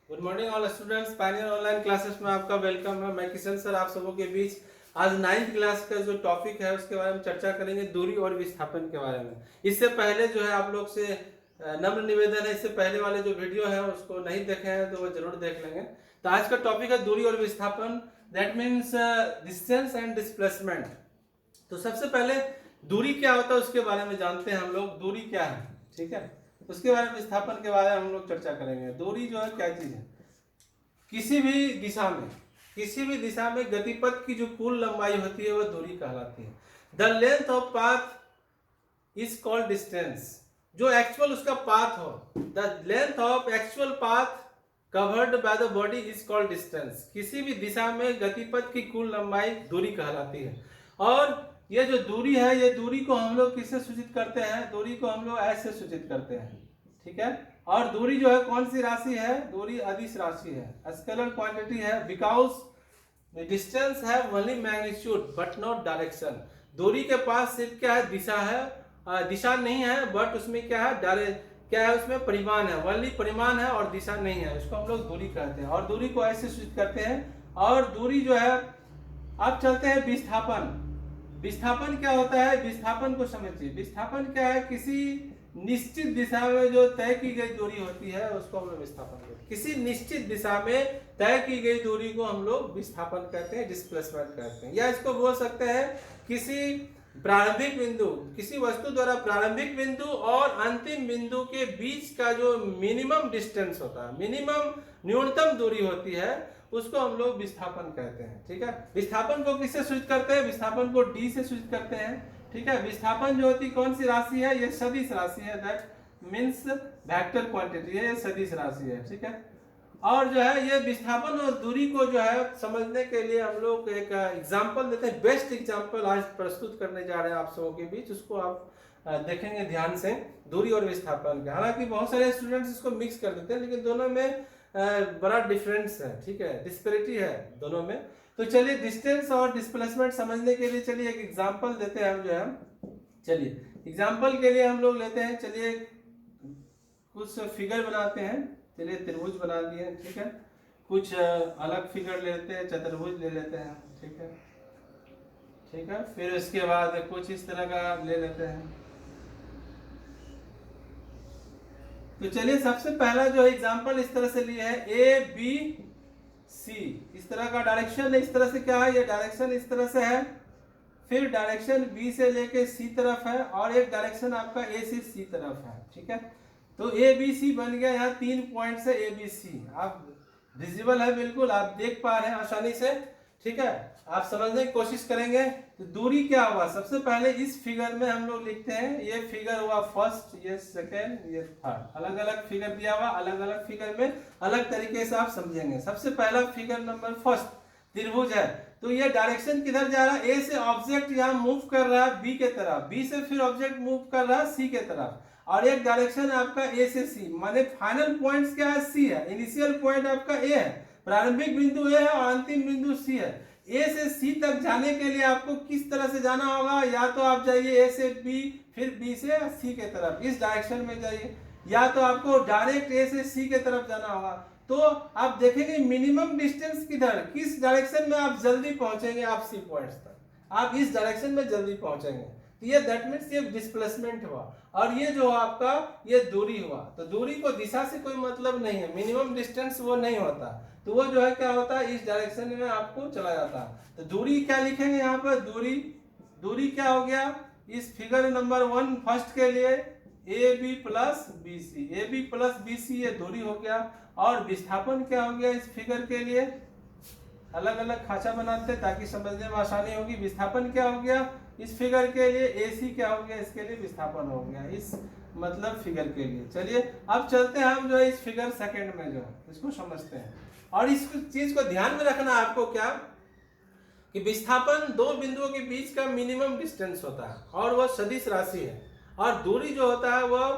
Good morning all students. Pioneer online classes में आपका welcome है। मैं किशन सर आप सबों के बीच आज 9th क्लास का जो टॉपिक है उसके बारे में चर्चा करेंगे, दूरी और विस्थापन के बारे में। इससे पहले जो है आप लोग से नम्र निवेदन है, इससे पहले वाले जो वीडियो है उसको नहीं देखे हैं तो वो जरूर देख लेंगे। तो आज का टॉपिक है दूरी और विस्थापन, that means distance and displacement. तो सबसे पहले दूरी क्या होता है उसके बारे में जानते हैं हम लोग, दूरी क्या है, ठीक है। उसके बारे में विस्थापन के बारे में हम लोग चर्चा करेंगे। दूरी जो है क्या चीज है, किसी भी दिशा में गतिपथ की जो कुल लंबाई होती है वह दूरी कहलाती है। The length of path is called distance. जो एक्चुअल उसका पाथ हो, the length of actual path covered by the body is called distance. किसी भी दिशा में गतिपथ की कुल लंबाई दूरी कहलाती है। और ये जो दूरी है, ये दूरी को हम लोग किससे सूचित करते हैं? दूरी को हम लोग ऐसे सूचित करते हैं, ठीक है। और दूरी जो है कौन सी राशि है? दूरी अदिश राशि है, स्केलर क्वांटिटी है, बिकॉज डिस्टेंस है only magnitude but not direction. दूरी के पास सिर्फ क्या है? दिशा है, दिशा नहीं है, बट उसमें क्या है? क्या है उसमें? परिमाण है, ओनली परिमाण है और दिशा नहीं है। इसको हम लोग दूरी कहते हैं और दूरी को ऐसे सूचित करते हैं। और दूरी जो है, अब चलते हैं विस्थापन। विस्थापन क्या होता है? विस्थापन को समझिए। विस्थापन क्या है? किसी निश्चित दिशा में जो तय की गई दूरी होती है उसको हम लोग विस्थापन कहते हैं। किसी निश्चित दिशा में तय की गई दूरी को हम लोग विस्थापन कहते हैं, डिस्प्लेसमेंट कहते हैं। या इसको बोल सकते हैं किसी प्रारंभिक बिंदु, किसी वस्तु द्वारा प्रारंभिक बिंदु और अंतिम बिंदु के बीच का जो मिनिमम डिस्टेंस होता है, मिनिमम न्यूनतम दूरी होती है, उसको हम लोग विस्थापन कहते हैं, ठीक है। विस्थापन को किससे सूचित करते हैं? विस्थापन को डी से सूचित करते हैं, ठीक है। विस्थापन जो होती कौन सी राशि है? ये सदिश राशि है, दैट मींस वेक्टर क्वांटिटी है, ये सदिश राशि है, ठीक है। और जो है ये विस्थापन और दूरी को जो है समझने के लिए हम लोग एक एग्जांपल देते हैं। बेस्ट एग्जांपल आज प्रस्तुत करने जा रहे हैं आप सबों के बीच, उसको आप देखेंगे ध्यान से, दूरी और विस्थापन का। हालांकि बहुत सारे स्टूडेंट्स इसको मिक्स कर देते हैं, लेकिन दोनों में बड़ा डिफरेंस है, ठीक है, डिस्पेरिटी है दोनों में। तो चलिए डिस्टेंस और डिस्प्लेसमेंट समझने के लिए चलिए एक एग्जांपल देते हैं हम जो है। चलिए एग्जांपल के लिए हम लोग लेते हैं, चलिए कुछ फिगर बनाते हैं। चलिए त्रिभुज बना लिए, ठीक है। कुछ अलग फिगर ले लेते हैं, चतुर्भुज ले लेते हैं, ठीक है, ठीक है। फिर उसके बाद कुछ इस तरह का ले लेते हैं। तो चलिए सबसे पहला जो एग्जांपल इस तरह से लिया है, ए बी सी, इस तरह का डायरेक्शन है। इस तरह से क्या है? ये डायरेक्शन इस तरह से है, फिर डायरेक्शन बी से लेके सी तरफ है, और एक डायरेक्शन आपका ए से सी तरफ है, ठीक है। तो ए बी सी बन गया, यहाँ 3 पॉइंट से ए बी सी। आप विजिबल है, बिल्कुल आप देख पा रहे हैं आसानी से, ठीक है। आप समझने की कोशिश करेंगे। तो दूरी क्या हुआ? सबसे पहले इस फिगर में हम लोग लिखते हैं, ये फिगर हुआ फर्स्ट, ये सेकेंड, ये थर्ड। अलग अलग फिगर दिया हुआ, अलग अलग फिगर में अलग तरीके से आप समझेंगे। सबसे पहला फिगर नंबर फर्स्ट त्रिभुज है। तो ये डायरेक्शन किधर जा रहा है? ए से ऑब्जेक्ट यहाँ मूव कर रहा है बी के तरफ, बी से फिर ऑब्जेक्ट मूव कर रहा है सी के तरफ, और एक डायरेक्शन आपका ए से सी, माने फाइनल पॉइंट क्या है? सी है। इनिशियल पॉइंट आपका ए है, प्रारंभिक बिंदु ए है और अंतिम बिंदु सी है। ए से सी तक जाने के लिए आपको किस तरह से जाना होगा? या तो आप जाइए ए से बी, फिर बी से सी के तरफ, इस डायरेक्शन में जाइए, या तो आपको डायरेक्ट ए से सी के तरफ जाना होगा। तो आप देखेंगे मिनिमम डिस्टेंस किधर, किस डायरेक्शन में आप जल्दी पहुंचेंगे, आप सी पॉइंट्स तक, आप इस डायरेक्शन में जल्दी पहुंचेंगे। तो ये दैट मीन्स ये डिस्प्लेसमेंट हुआ, और ये जो आपका ये दूरी हुआ। तो दूरी को दिशा से कोई मतलब नहीं है, मिनिमम डिस्टेंस वो नहीं होता, तो वो जो है क्या होता है? इस डायरेक्शन में आपको चला जाता है। तो दूरी क्या लिखेंगे यहाँ पर? दूरी क्या हो गया इस फिगर नंबर 1 फर्स्ट के लिए? A B plus B C, A B plus B C, ये दूरी हो गया। और विस्थापन क्या हो गया इस फिगर के लिए? अलग अलग खांचा बनाते हैं ताकि समझने में आसानी होगी। विस्थापन क्या हो गया इस फिगर के लिए? ए सी क्या हो गया इसके लिए? विस्थापन हो गया इस मतलब फिगर के लिए। चलिए अब चलते हैं हम जो है इस फिगर सेकंड में जो है इसको समझते हैं। और इस चीज को ध्यान में रखना आपको क्या, कि विस्थापन दो बिंदुओं के बीच का मिनिमम डिस्टेंस होता है और वह सदिश राशि है, और दूरी जो होता है वह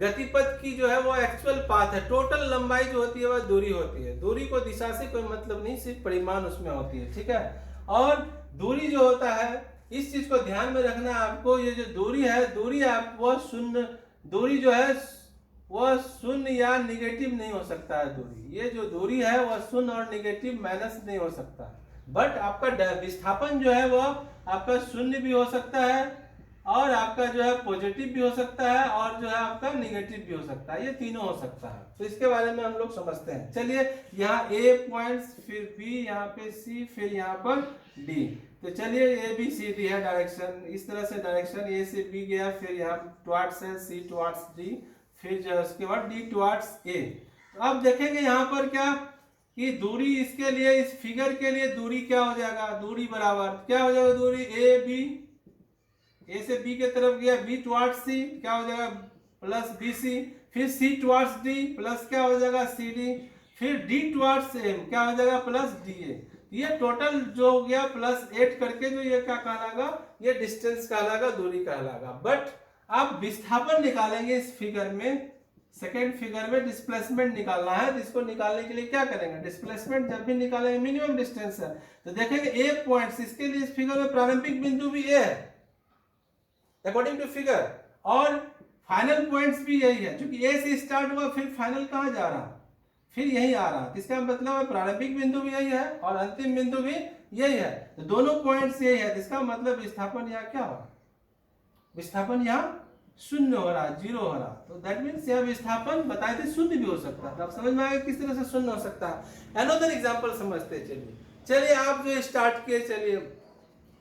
गतिपथ की जो है वो एक्चुअल पाथ है। टोटल लंबाई जो होती है वह दूरी होती है। दूरी को दिशा से कोई मतलब नहीं, सिर्फ परिमाण उसमें होती है, ठीक है। और दूरी जो होता है, इस चीज को ध्यान में रखना है आपको, ये जो दूरी है, दूरी आप वो शून्य दूरी जो है वह शून्य या निगेटिव नहीं हो सकता है दूरी। ये जो दूरी है वह शून्य और निगेटिव माइनस नहीं हो सकता। बट आपका विस्थापन जो है वह आपका शून्य भी हो सकता है और आपका जो है पॉजिटिव भी हो सकता है और जो है आपका निगेटिव भी हो सकता है। ये तीनों हो सकता है। तो इसके बारे में हम लोग समझते हैं। चलिए यहाँ ए पॉइंट्स, फिर बी, यहाँ पे सी, फिर यहाँ पर डी। तो चलिए ए बी सी डी है डायरेक्शन, इस तरह से डायरेक्शन ए से बी गया, फिर यहाँ टुवार्ड्स है सी टुवार्ड्स डी, फिर जो है उसके बाद डी टुवार्ड्स ए। तो अब देखेंगे यहाँ पर क्या कि दूरी इसके लिए, इस फिगर के लिए दूरी क्या हो जाएगा, दूरी बराबर क्या हो जाएगा, दूरी ए बी, ए से बी के तरफ गया, बी टुवार्ड्स सी क्या हो जाएगा प्लस बी सी, फिर सी टुवार्ड्स डी प्लस क्या हो जाएगा सी डी, फिर डी टुवार्ड्स एम क्या हो जाएगा प्लस डी ए। ये टोटल जो हो गया प्लस 8 करके जो ये क्या कहलाएगा, ये डिस्टेंस कहलाएगा, दूरी कहलाएगा। बट आप विस्थापन निकालेंगे इस फिगर में, सेकेंड फिगर में डिस्प्लेसमेंट निकालना है। तो इसको निकालने के लिए क्या करेंगे, डिस्प्लेसमेंट जब भी निकालेंगे मिनिमम डिस्टेंस है तो देखेंगे ए पॉइंट्स, इसके लिए इस फिगर में प्रारंभिक बिंदु भी ए है अकॉर्डिंग टू फिगर, और फाइनल पॉइंट्स भी यही है, क्योंकि ए से स्टार्ट हुआ फिर फाइनल कहाँ जा रहा, फिर यही आ रहा। इसका मतलब है प्रारंभिक बिंदु भी यही है और अंतिम बिंदु भी यही है, तो दोनों पॉइंट्स यही है। इसका मतलब विस्थापन यहाँ क्या हो रहा, विस्थापन यहाँ शून्य हो रहा, जीरो हो रहा। तो दैट मीन्स यहाँ विस्थापन बताए थे शून्य भी हो सकता है। तो आप समझ में आएगा किस तरह से शून्य हो सकता है। अनदर एग्जांपल समझते हैं। चलिए आप जो स्टार्ट किए, चलिए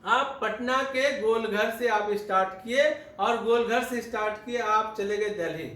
आप पटना के गोलघर से आप स्टार्ट किए और गोलघर से स्टार्ट किए आप चले गए दिल्ली,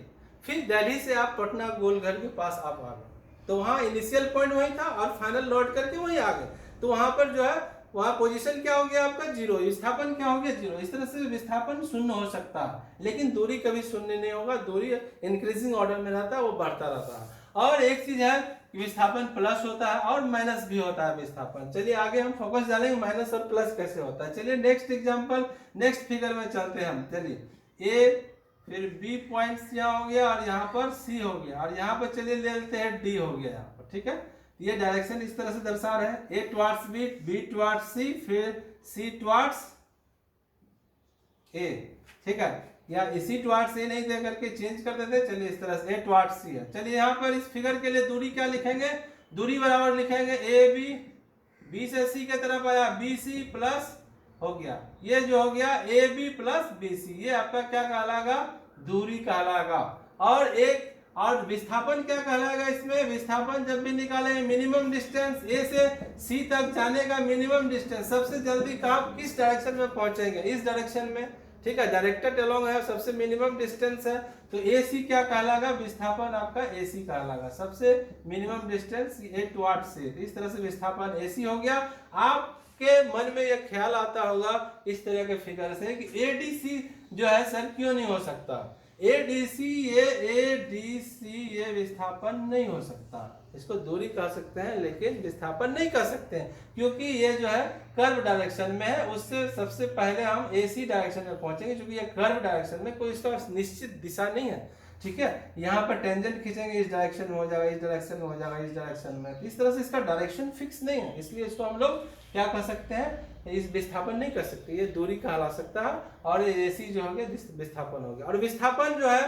फिर दिल्ली से आप पटना गोलघर के पास आप आ गए। तो वहाँ इनिशियल पॉइंट वही था और फाइनल लौट करके वही आ गए। तो वहां पर जो है वहां पोजीशन क्या हो गया आपका जीरो, विस्थापन क्या हो गया जीरो। इस तरह से विस्थापन शून्य हो सकता है, लेकिन दूरी कभी शून्य नहीं होगा। दूरी इंक्रीजिंग ऑर्डर में रहता है, वो बढ़ता रहता है। और एक चीज है विस्थापन प्लस होता है और माइनस भी होता है विस्थापन। चलिए आगे हम फोकस डालेंगे माइनस और प्लस कैसे होता है। चलिए नेक्स्ट एग्जांपल, नेक्स्ट फिगर में चलते हैं हम। चलिए ए फिर बी पॉइंट्स यहाँ हो गया और यहाँ पर सी हो गया और यहाँ पर चलिए ले लेते हैं डी हो गया यहाँ पर, ठीक है। ये डायरेक्शन इस तरह से दर्शा रहे हैं, ए टुवार्ड्स बी, बी टुवार्ड्स सी, फिर सी टुवार्ड्स ए, ठीक है। या इसी टुवार्ड्स ए नहीं दे करके चेंज कर देते, चलिए इस तरह से ए टुवार्ड्स सी है। चलिए यहाँ पर इस फिगर के लिए दूरी क्या लिखेंगे, दूरी बराबर लिखेंगे ए बी, बी से सी के तरफ आया बी सी प्लस हो गया, ये जो हो गया A B plus B C, ये आपका क्या कहलाएगा, दूरी कहलाएगा। और विस्थापन क्या कहलाएगा, इसमें विस्थापन जब भी निकालेंगे मिनिमम डिस्टेंस ए से सी तक जाने का मिनिमम डिस्टेंस, सबसे जल्दी आप किस डायरेक्शन में पहुंचेंगे, इस डायरेक्शन में, ठीक है। डायरेक्टेड अलोंग है, सबसे मिनिमम डिस्टेंस है, तो ए सी क्या कहलाएगा, विस्थापन आपका ए सी कहलाएगा, सबसे मिनिमम डिस्टेंस ए टुवार्ड्स से। तो इस तरह से विस्थापन ए सी हो गया। आपके मन में यह ख्याल आता होगा इस तरह के फिगर से कि ए डी सी जो है सर क्यों नहीं हो सकता, एडीसी ये विस्थापन नहीं हो सकता। इसको दूरी कह सकते हैं लेकिन विस्थापन नहीं कह सकते हैं, क्योंकि ये जो है कर्व डायरेक्शन में है। उससे सबसे पहले हम एसी डायरेक्शन में पहुंचेंगे, क्योंकि ये कर्व डायरेक्शन में कोई इसका निश्चित दिशा नहीं है, ठीक है। यहाँ पर टेंजेंट खींचेंगे इस डायरेक्शन में हो जाएगा, इस डायरेक्शन में हो जाएगा, इस डायरेक्शन में। इस तरह से इसका डायरेक्शन फिक्स नहीं है, इसलिए इसको हम लोग क्या कह सकते हैं, इस विस्थापन नहीं कर सकते, ये दूरी कहला सकता है। और ये एसी जो हो गया विस्थापन हो गया। और विस्थापन जो है,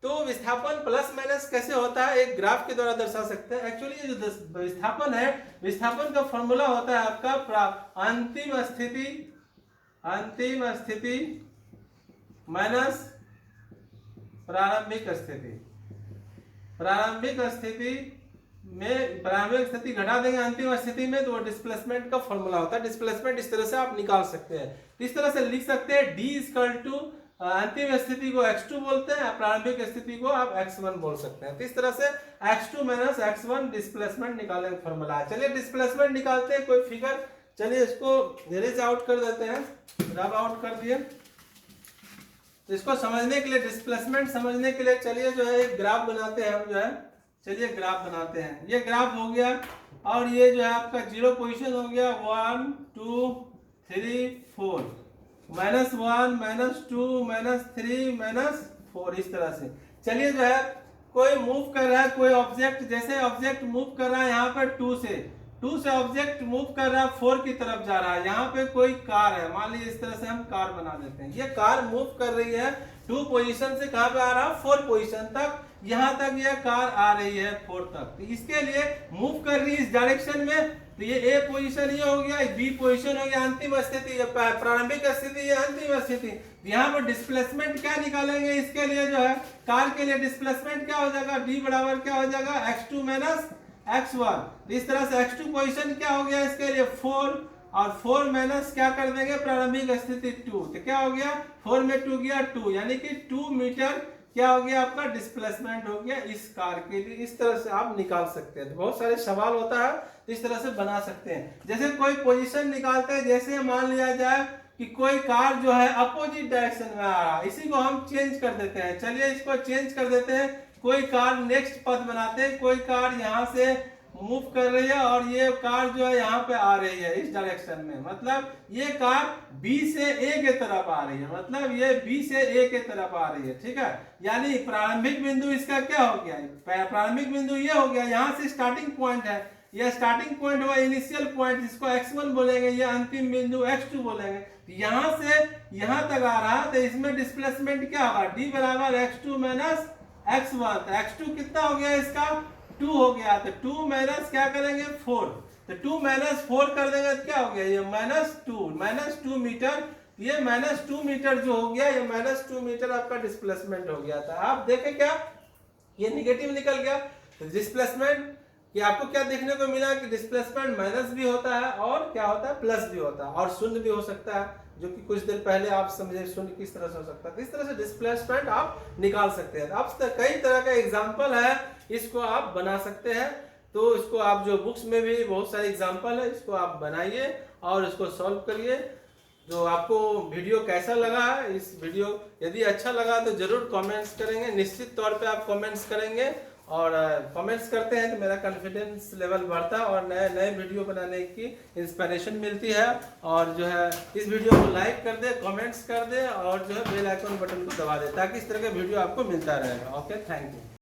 तो विस्थापन प्लस माइनस कैसे होता है, एक ग्राफ के द्वारा दर्शा सकते हैं। एक्चुअली ये जो विस्थापन है, विस्थापन का फॉर्मूला होता है आपका अंतिम स्थिति माइनस प्रारंभिक स्थिति। प्रारंभिक स्थिति घटा देंगे अंतिम स्थिति में, तो वो डिस्प्लेसमेंट का फॉर्मूला होता है। डिस्प्लेसमेंट इस तरह से आप निकाल सकते हैं। इस तरह से लिख सकते हैं डी इक्वल टू अंतिम स्थिति को x2 बोलते हैं, प्रारंभिक स्थिति को आप x1 बोल सकते हैं। तो इस तरह से x2 माइनस x1 डिस्प्लेसमेंट निकालने का फॉर्मूला है। चलिए डिस्प्लेसमेंट निकालते हैं, कोई फिगर, चलिए इसको इरेज आउट कर देते हैं, रब आउट कर दिए। तो इसको समझने के लिए, डिस्प्लेसमेंट समझने के लिए चलिए जो है एक ग्राफ बनाते हैं हम, जो है चलिए ग्राफ बनाते हैं। ये ग्राफ हो गया और ये जो है आपका जीरो पोजीशन हो गया, 1 2 3 4, -1 -2 -3 -4, इस तरह से। चलिए जो है कोई मूव कर रहा है, कोई ऑब्जेक्ट, जैसे ऑब्जेक्ट मूव कर रहा है यहाँ पर 2 से ऑब्जेक्ट मूव कर रहा है 4 की तरफ जा रहा है। यहाँ पे कोई कार है, मान लीजिए इस तरह से हम कार बना देते हैं। ये कार मूव कर रही है 2 पोजीशन से कहाँ पे आ रहा है, 4 पोजीशन तक। यहाँ तक ये कार आ रही है 4 तक, तो इसके लिए मूव कर रही है इस डायरेक्शन में, तो ये ए पोजीशन ये हो गया, बी पोजीशन हो गया अंतिम स्थिति, प्रारंभिक स्थिति, ये अंतिम स्थिति। यहाँ पर डिस्प्लेसमेंट क्या निकालेंगे, इसके लिए जो है कार के लिए डिस्प्लेसमेंट क्या हो जाएगा, डी बराबर क्या हो जाएगा x2 माइनस x1। इस तरह से x2 पोजीशन क्या हो गया इसके लिए 4, और 4 माइनस क्या कर देंगे प्रारंभिक स्थिति 2, तो क्या हो गया 4 में 2 गया 2, यानी कि 2 मीटर क्या हो गया आपका डिस्प्लेसमेंट हो गया इस कार के लिए। इस तरह से आप निकाल सकते हैं। तो बहुत सारे सवाल होता है, तो इस तरह से बना सकते हैं। जैसे कोई पोजीशन निकालते हैं, जैसे मान लिया जाए कि कोई कार जो है अपोजिट डायरेक्शन में आ रहा है, इसी को हम चेंज कर देते हैं। चलिए इसको चेंज कर देते हैं, कोई कार नेक्स्ट पथ बनाते हैं, कोई कार यहाँ से मूव कर रही है और ये कार जो है यहाँ पे आ रही है इस डायरेक्शन में, मतलब ये कार B से A के तरफ आ रही है, मतलब ये B से A के तरफ आ रही है, ठीक है। यानी प्रारंभिक बिंदु इसका क्या हो गया, प्रारंभिक बिंदु ये हो गया, यहाँ से स्टार्टिंग पॉइंट है, ये स्टार्टिंग पॉइंट हुआ इनिशियल पॉइंट, जिसको x1 बोलेंगे, ये अंतिम बिंदु x2 बोलेंगे। यहाँ से यहाँ तक आ रहा है, तो इसमें डिस्प्लेसमेंट क्या होगा, d बराबर x2 माइनस x1। तो x2 कितना हो गया इसका 2 हो गया, तो 2 माइनस क्या करेंगे 4, तो 2 माइनस 4 कर देंगे तो क्या हो गया ये माइनस 2 मीटर, ये माइनस 2 मीटर जो हो गया, ये माइनस 2 मीटर आपका डिस्प्लेसमेंट हो गया था। आप देखें क्या ये निगेटिव निकल गया, तो डिस्प्लेसमेंट कि आपको क्या देखने को मिला कि डिस्प्लेसमेंट माइनस भी होता है और क्या होता है प्लस भी होता है और शून्य भी हो सकता है, जो कि कुछ देर पहले आप समझे शून्य किस तरह से हो सकता है। तो इस तरह से डिस्प्लेसमेंट आप निकाल सकते हैं। अब कई तरह का एग्जांपल है, इसको आप बना सकते हैं। तो इसको आप जो बुक्स में भी बहुत सारे एग्जांपल है, इसको आप बनाइए और इसको सॉल्व करिए। जो आपको वीडियो कैसा लगा है, इस वीडियो यदि अच्छा लगा तो जरूर कमेंट्स करेंगे, निश्चित तौर पे आप कमेंट्स करेंगे, और कमेंट्स करते हैं तो मेरा कॉन्फिडेंस लेवल बढ़ता है और नए नए वीडियो बनाने की इंस्पिरेशन मिलती है। और जो है इस वीडियो को लाइक कर दे, कमेंट्स कर दे और जो है बेल आइकन बटन को दबा दे, ताकि इस तरह के वीडियो आपको मिलता रहेगा। Okay, thank you.